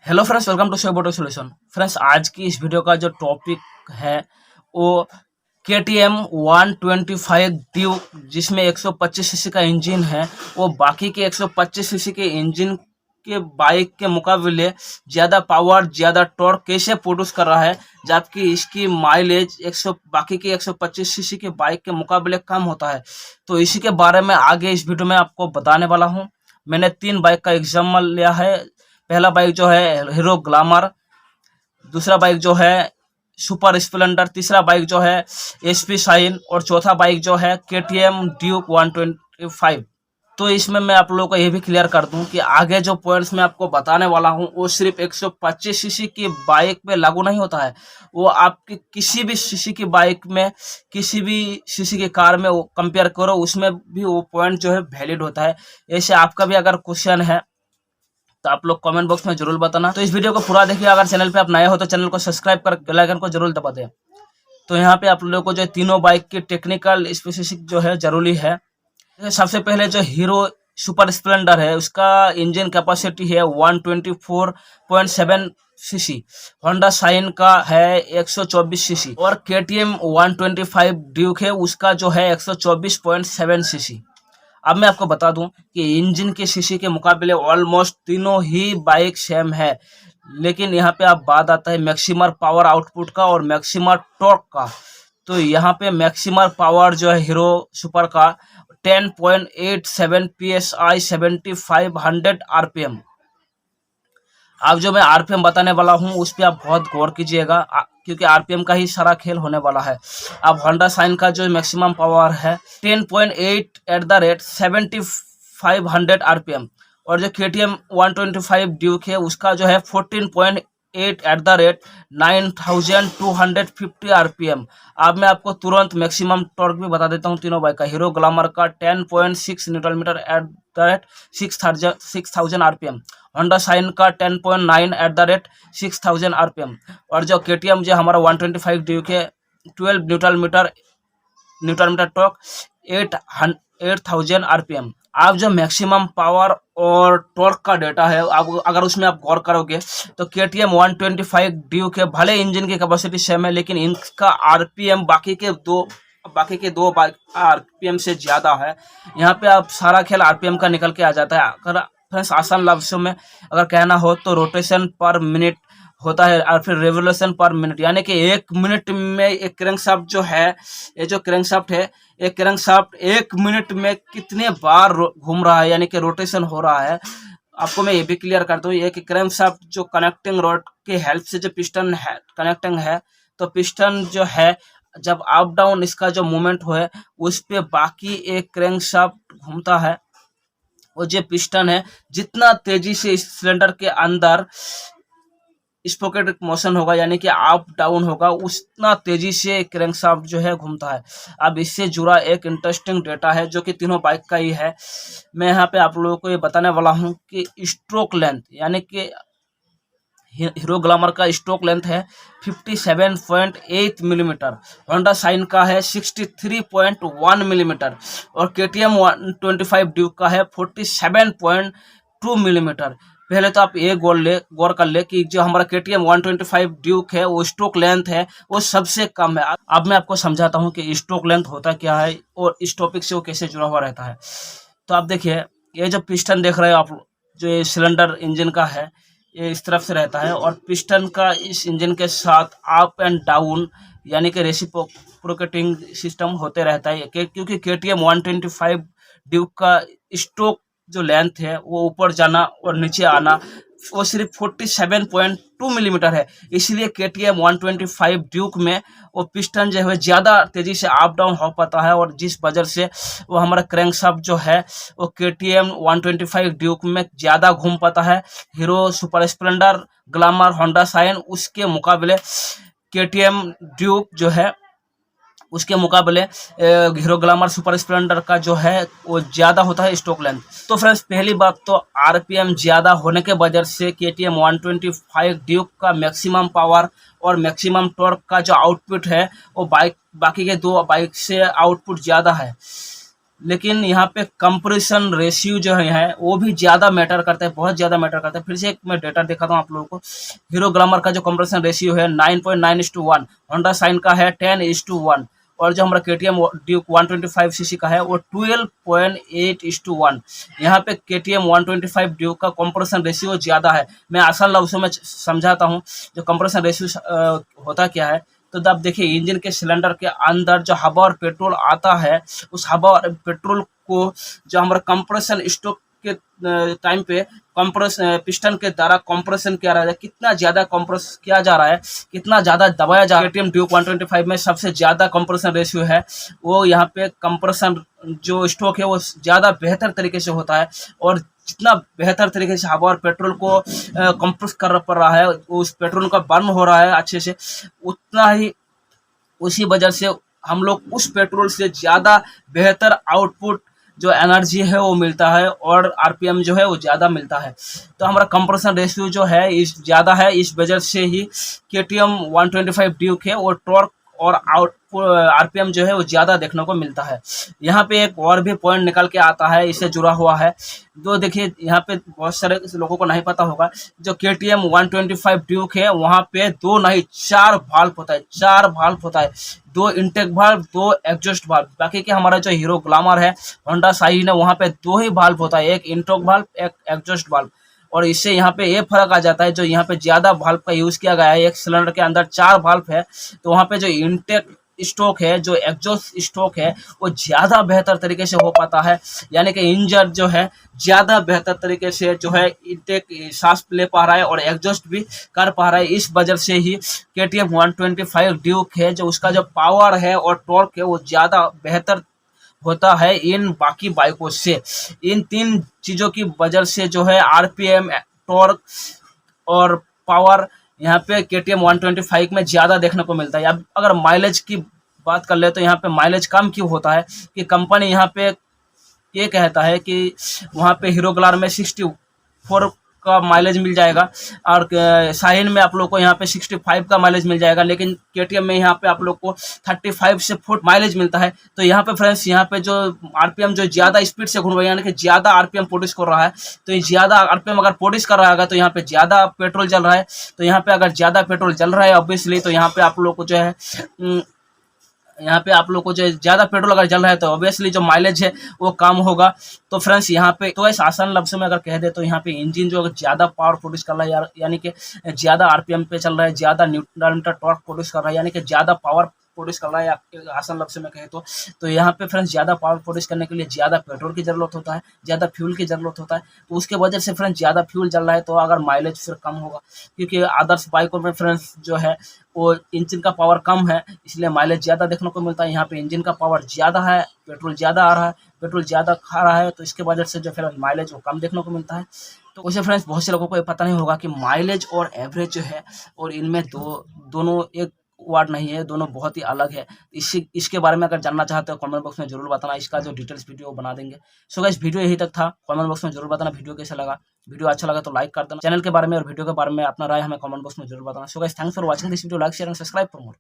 Hello friends, welcome to share auto solution. Friends, आज की इस वीडियो का जो टॉपिक है वो KTM 125 ड्यूक, जिसमें 125 सीसी का इंजन है, वो बाकी के 125 सीसी के इंजन के बाइक के मुकाबले ज़्यादा पावर, ज़्यादा टॉर्क कैसे प्रोड्यूस कर रहा है, जबकि इसकी माइलेज 100 बाकी के 125 सीसी के बाइक के मुकाबले कम होता है। तो इसी के बारे में आगे इस वीडियो में आपको बताने वाला हूँ। मैंने 3 बाइक का एग्जाम्पल लिया है। पहला बाइक जो है हीरो ग्लैमर, दूसरा बाइक जो है सुपर स्प्लेंडर, तीसरा बाइक जो है SP शाइन और चौथा बाइक जो है KTM ड्यूक 125। तो इसमें मैं आप लोगों को ये भी क्लियर कर दूं कि आगे जो पॉइंट्स मैं आपको बताने वाला हूं वो सिर्फ 125 सीसी की बाइक पे लागू नहीं होता है। वो आपकी किसी भी सीसी की बाइक में, किसी भी सीसी की कार में कंपेयर करो, उसमें भी वो पॉइंट जो है वैलिड होता है। ऐसे आपका भी अगर क्वेश्चन है तो आप लोग कमेंट बॉक्स में जरूर बताना। तो इस वीडियो को पूरा देखिए। अगर चैनल पे आप नए हो तो चैनल को सब्सक्राइब कर बेल आइकन को जरूर दबा दें। तो यहाँ पे आप लोगों को जो तीनों बाइक की टेक्निकल स्पेसिफिक जो है जरूरी है। सबसे पहले जो हीरो सुपर स्प्लेंडर है, उसका इंजन कैपेसिटी है 124.7 सीसी। होंडा शाइन का है 124 सीसी और KTM 125 ड्यूक है, उसका जो है 124.7 सीसी। अब मैं आपको बता दूं कि इंजन के सीसी के मुकाबले ऑलमोस्ट तीनों ही बाइक सेम है, लेकिन यहाँ पे आप बात आता है मैक्सिमम पावर आउटपुट का और मैक्सिमम टॉर्क का। तो यहाँ पे मैक्सिमम पावर जो है हीरो सुपर का 10.87 PSI 7500 RPM। अब जो मैं RPM बताने वाला हूँ उस पर आप बहुत गौर कीजिएगा, क्योंकि RPM का ही सारा खेल होने वाला है। अब होंडा शाइन का जो मैक्सिमम पावर है 10.8 एट द रेट 7500 RPM और जो KTM 125 ड्यूक है उसका जो है 14.8 एट द रेट 9250 RPM। अब मैं आपको तुरंत मैक्सिमम टॉर्क भी बता देता हूँ तीनों बाइक का। हीरो ग्लैमर का 10.6 newton metre at the rate 6000 RPM, Honda Shine का 10.9 एट द रेट 6000 RPM और जो KTM जो हमारा 125 ड्यूक है 12 न्यूटन मीटर टॉर्क 8000 RPM। आप जो मैक्सिमम पावर और टॉर्क का डेटा है, आप अगर उसमें आप गौर करोगे तो KTM 125 ड्यूक है, भले इंजन की कैपेसिटी सेम है, लेकिन इनका RPM बाकी के दो बाइक RPM से ज़्यादा है। यहाँ पे आप सारा खेल RPM का निकल के आ जाता है। अगर फ्रेंड्स आसान लफ्ज़ों में अगर कहना हो तो रोटेशन पर मिनट होता है और फिर रेवोल्यूशन पर मिनट, यानी कि 1 मिनट में एक क्रैंकशाफ्ट जो है, ये जो क्रैंकशाफ्ट है, एक क्रैंकशाफ्ट 1 मिनट में कितने बार घूम रहा है, यानी कि रोटेशन हो रहा है। आपको मैं ये भी क्लियर कर दूँ, एक क्रैंकशाफ्ट जो कनेक्टिंग रॉड की हेल्प से जो पिस्टन है कनेक्टिंग है, तो पिस्टन जो है जब अप डाउन इसका जो मूवमेंट हो है उस पे बाकी एक क्रैंकशाफ्ट घूमता है। वो जो पिस्टन है जितना तेजी से इस सिलेंडर के अंदर स्पोकेट मोशन होगा, यानी कि अप डाउन होगा, उतना तेजी से क्रैंकशाफ्ट जो है घूमता है। अब इससे जुड़ा एक इंटरेस्टिंग डेटा है जो कि तीनों बाइक का ही है। मैं यहाँ पे आप लोगों को ये बताने वाला हूँ कि स्ट्रोक लेंथ, यानी कि हीरो ग्लैमर का स्ट्रोक लेंथ है 57.8 मिलीमीटर, होंडा शाइन का है 63.1 मिलीमीटर और KTM 125 ड्यूक का है 47.2 मिलीमीटर। पहले तो आप ये गौर कर ले कि जो हमारा KTM 125 ड्यूक है वो स्ट्रोक लेंथ है वो सबसे कम है। अब मैं आपको समझाता हूँ कि स्ट्रोक लेंथ होता क्या है और इस टॉपिक से वो कैसे जुड़ा हुआ रहता है। तो आप देखिए, ये जो पिस्टन देख रहे हो आप, जो ये सिलेंडर इंजन का है, ये इस तरफ से रहता है और पिस्टन का इस इंजन के साथ अप एंड डाउन, यानी कि रेसिप्रोकेटिंग सिस्टम होते रहता है, क्योंकि KTM 125 ड्यूक का स्ट्रोक जो लेंथ है वो ऊपर जाना और नीचे आना वो सिर्फ 47.2 मिलीमीटर है। इसलिए KTM 125 ड्यूक में वो पिस्टन जो है ज़्यादा तेज़ी से अप डाउन हो पाता है और जिस वजह से वो हमारा क्रैंकशाफ्ट जो है वो KTM 125 ड्यूक में ज़्यादा घूम पाता है। Hero super Splendor, glamour, Honda shine उसके मुकाबले KTM ड्यूक जो है उसके मुकाबले हीरो ग्लैमर सुपर स्प्लेंडर का जो है वो ज़्यादा होता है स्ट्रोक लेंथ। तो फ्रेंड्स, पहली बात तो RPM ज़्यादा होने के वजह से KTM 125 ड्यूक का मैक्सिमम पावर और मैक्सिमम टॉर्क का जो आउटपुट है वो बाकी के दो बाइक से आउटपुट ज़्यादा है। लेकिन यहाँ पे कंप्रेशन रेशियो जो है वो भी ज़्यादा मैटर करता है, बहुत ज़्यादा मैटर करता है। फिर से एक मैं डेटा दिखाता हूँ आप लोगों को। हीरो ग्लैमर का जो कंप्रेशन रेशियो है 9.9:1, होंडा शाइन का है 10:1, और जो हमारा केटीएम ड्यूक 125 सीसी का है वो 12.8:1। यहाँ पे केटीएम 125 ड्यूक का कंप्रेशन रेशियो ज़्यादा है। मैं आसान लफ्ज़ों में समझाता हूँ जो कंप्रेशन रेशियो होता क्या है। तो आप देखिए इंजन के सिलेंडर के अंदर जो हवा और पेट्रोल आता है, उस हवा और पेट्रोल को जो हमारा कंप्रेशन स्ट्रोक के टाइम पे कंप्रेस पिस्टन के द्वारा कंप्रेशन किया रहा है, कितना ज़्यादा कंप्रेस किया जा रहा है, कितना ज़्यादा दबाया जा रहा है। केटीएम ड्यूक 125 में सबसे ज़्यादा कंप्रेशन रेशियो है, वो यहाँ पे कंप्रेशन जो स्ट्रोक है वो ज़्यादा बेहतर तरीके से होता है, और जितना बेहतर तरीके से हवा और पेट्रोल को कंप्रेस कर पड़ रहा है, उस पेट्रोल का बर्न हो रहा है अच्छे से, उतना ही उसी वजह से हम लोग उस पेट्रोल से ज़्यादा बेहतर आउटपुट जो एनर्जी है वो मिलता है, और आरपीएम जो है वो ज़्यादा मिलता है। तो हमारा कंप्रेशन रेशियो जो है इस ज़्यादा है, इस वजह से ही केटीएम 125 ड्यूक है वो टॉर्क और आउट आरपीएम जो है वो ज़्यादा देखने को मिलता है। यहाँ पे एक और भी पॉइंट निकल के आता है, इससे जुड़ा हुआ है। तो देखिए यहाँ पे बहुत सारे लोगों को नहीं पता होगा, जो केटीएम 125 ड्यूक है वहाँ पे 2 नहीं 4 वाल्व होता है, 4 वाल्व होता है, 2 इनटेक वाल्व, 2 एग्जॉस्ट वाल्व। बाकी के हमारा जो हीरो ग्लैमर है, होंडा शाइन है, वहाँ पे 2 ही वाल्व होता है, एक इनटेक वाल्व, एक एग्जॉस्ट वाल्व। और इससे यहाँ पे ये फर्क आ जाता है, जो यहाँ पे ज़्यादा वाल्व का यूज़ किया गया है, एक सिलेंडर के अंदर 4 वाल्व है, तो वहाँ पे जो इनटेक स्ट्रोक है, जो एग्जॉस्ट स्ट्रोक है, वो ज़्यादा बेहतर तरीके से हो पाता है। यानी कि इंजन जो है ज़्यादा बेहतर तरीके से जो है इनटेक सांस ले पा रहा है और एग्जॉस्ट भी कर पा रहा है। इस वजह से ही केटीएम 125 ड्यूक है, जो उसका जो पावर है और टॉर्क है वो ज़्यादा बेहतर होता है इन बाकी बाइकों से। इन 3 चीज़ों की वजह से जो है आरपीएम, टॉर्क और पावर यहाँ पे केटीएम 125 में ज़्यादा देखने को मिलता है। अब अगर माइलेज की बात कर ले तो यहाँ पे माइलेज कम क्यों होता है, कि कंपनी यहाँ पे ये कहता है कि वहाँ पे हीरो ग्लैमर में 64 का माइलेज मिल जाएगा, और शाइन में आप लोग को यहाँ पे 65 का माइलेज मिल जाएगा, लेकिन केटीएम में यहाँ पे आप लोग को 35 से 40 माइलेज मिलता है। तो यहाँ पे फ्रेंड्स, यहाँ पे जो आरपीएम जो ज़्यादा स्पीड से घूम रहा है, यानी कि ज़्यादा आरपीएम प्रोड्यूस कर रहा है, तो ये ज़्यादा आरपीएम अगर प्रोड्यूस कर रहा है तो यहाँ पे ज़्यादा पेट्रोल जल रहा है। तो यहाँ पे अगर ज़्यादा पेट्रोल जल रहा है ऑब्वियसली, तो यहाँ पे आप लोग को जो है यहाँ पे आप लोग को जो ज़्यादा पेट्रोल अगर जल रहा है तो ऑब्वियसली जो माइलेज है वो कम होगा। तो फ्रेंड्स यहाँ पे तो ऐसे आसान लफ्ज़ में अगर कह दे तो यहाँ पे इंजन जो ज़्यादा पावर प्रोड्यूस कर रहा है, यानी कि ज़्यादा आरपीएम पे चल रहा है, ज़्यादा न्यूटन मीटर टॉर्क प्रोड्यूस कर रहा है, यानी कि ज़्यादा पावर प्रोड्यूस कर रहा है, आपके आसान लफ्ज़ में कहे तो यहाँ पे फ्रेंड्स ज़्यादा पावर प्रोड्यूस करने के लिए ज़्यादा पेट्रोल की ज़रूरत होता है, ज़्यादा फ्यूल की ज़रूरत होता है। तो उसके वजह से फ्रेंड्स ज़्यादा फ्यूल जल रहा है, तो अगर माइलेज फिर कम होगा, क्योंकि आदर्श बाइकों में फ्रेंड्स जो है वो इंजन का पावर कम है, इसलिए माइलेज ज़्यादा देखने को मिलता है। यहाँ पे इंजन का पावर ज़्यादा है, पेट्रोल ज़्यादा आ रहा है, पेट्रोल ज़्यादा खा रहा है, तो इसके वजह से जो फिर माइलेज वो कम देखने को मिलता है। तो वैसे फ्रेंड्स बहुत से लोगों को ये पता नहीं होगा कि माइलेज और एवरेज जो है, और इनमें दोनों एक वर्ड नहीं है, दोनों बहुत ही अलग है। इसके बारे में अगर जानना चाहते हो कमेंट बॉक्स में जरूर बताना, इसका जो डिटेल्स वीडियो बना देंगे। सो गाइस वीडियो यही तक था, कमेंट बॉक्स में जरूर बताना वीडियो कैसा लगा। वीडियो अच्छा लगा तो लाइक कर देना, चैनल के बारे में और वीडियो के बारे में अपना राय हमें कमेंट बॉक्स में जरूर बताना। So guys thanks for watching this video, like share and subscribe for more.